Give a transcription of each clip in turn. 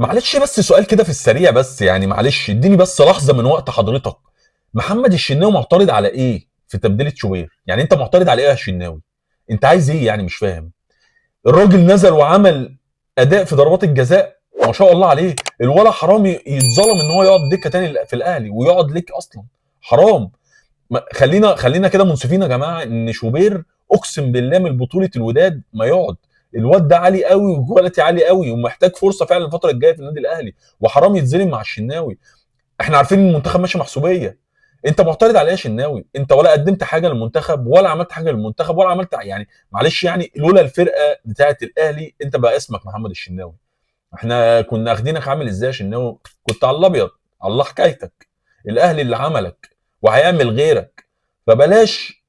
معلش بس سؤال كده في السريع، بس يعني معلش اديني بس لحظه من وقت حضرتك. محمد الشناوي معترض على ايه في تبديله شوبير؟ يعني انت معترض على ايه يا شناوي؟ انت عايز ايه يعني؟ مش فاهم. الراجل نزل وعمل اداء في ضربات الجزاء ما شاء الله عليه. الولا حرام يتظلم ان هو يقعد دكه تاني في الاهلي ويقعد ليك اصلا. حرام. خلينا كده منصفين يا جماعه ان شوبير اقسم بالله من بطوله الوداد ما يقعد. الواد ده عالي قوي وكواليتي عالي قوي ومحتاج فرصه فعلا الفتره الجايه في النادي الاهلي. وحرام يتظلم مع الشناوي. احنا عارفين ان المنتخب ماشي محسوبيه. انت معترض على ايه يا شناوي؟ انت ولا قدمت حاجه للمنتخب ولا عملت حاجه للمنتخب ولا عملت يعني معلش يعني لولا الفرقه بتاعه الاهلي انت بقى اسمك محمد الشناوي. احنا كنا اخدينك عامل ازاي يا شناوي؟ كنت على الابيض. الله حكايتك. الاهلي اللي عملك وهيعمل غيرك. فبلاش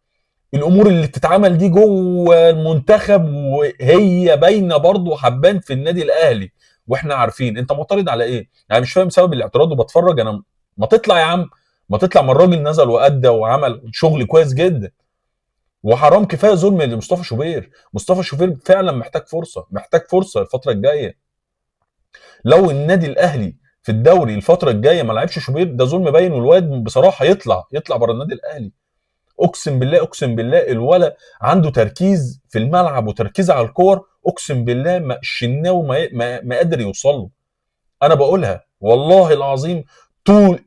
الامور اللي بتتعمل دي جوه المنتخب وهي باينه برضه حبان في النادي الاهلي. واحنا عارفين انت معترض على ايه. يعني مش فاهم سبب الاعتراض وبتفرج انا. ما تطلع يا عم. ما تطلع. ما الراجل نزل وادى وعمل شغل كويس جدا. وحرام كفايه ظلم لمصطفى شوبير. مصطفى شوبير فعلا محتاج فرصه. محتاج فرصه الفتره الجايه. لو النادي الاهلي في الدوري الفتره الجايه ما لعبش شوبير ده ظلم باين. والواد بصراحه يطلع بره النادي الاهلي. اقسم بالله اقسم بالله الولا عنده تركيز في الملعب وتركيز على الكور. اقسم بالله ما الشناوي ما قادر يوصل له. انا بقولها والله العظيم.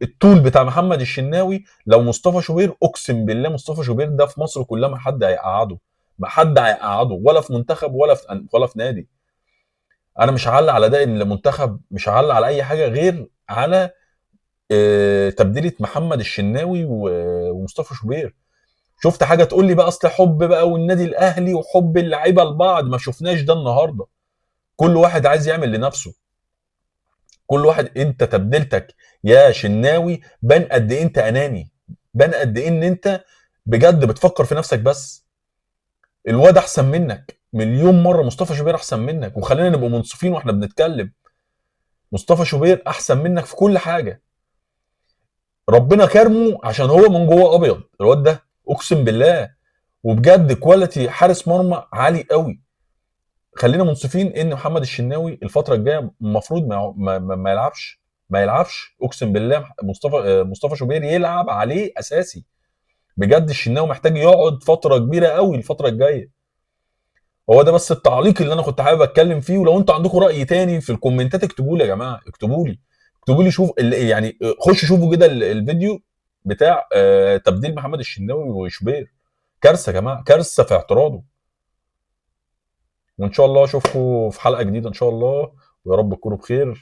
الطول بتاع محمد الشناوي لو مصطفى شوبير اقسم بالله مصطفى شوبير ده في مصر كلها ما حد هيقعده. ما حد هيقعده ولا في منتخب ولا في نادي. انا مش هعلق على ده المنتخب. مش هعلق على اي حاجه غير على تبديله محمد الشناوي ومصطفى شوبير. شفت حاجه تقول لي بقى اصل حب بقى والنادي الاهلي وحب اللعيبه لبعض؟ ما شفناش ده النهارده. كل واحد عايز يعمل لنفسه. كل واحد. انت تبديلتك يا شناوي بان قد ايه انت اناني. بان قد ايه ان انت بجد بتفكر في نفسك بس. الواد احسن منك مليون مره. مصطفى شوبير احسن منك وخلينا نبقى منصفين واحنا بنتكلم. مصطفى شوبير احسن منك في كل حاجه. ربنا كرمه عشان هو من جوه ابيض الواد ده. اقسم بالله. وبجد كواليتي حارس مرمى عالي قوي. خلينا منصفين ان محمد الشناوي الفتره الجايه المفروض ما يلعبش. ما يلعبش اقسم بالله. مصطفى شوبير يلعب عليه اساسي. بجد الشناوي محتاج يقعد فتره كبيره قوي الفتره الجايه. هو ده بس التعليق اللي انا كنت حابب اتكلم فيه. ولو انتوا عندكم راي تاني في الكومنتات اكتبوا لي يا جماعه. اكتبوا لي. اكتبوا لي. شوف يعني خشوا شوفوا كده الفيديو بتاع تبديل محمد الشناوي وشوبير. كارثه يا جماعه. كارثه في اعتراضه. وان شاء الله اشوفكم في حلقه جديده ان شاء الله. ويا رب تكونوا بخير.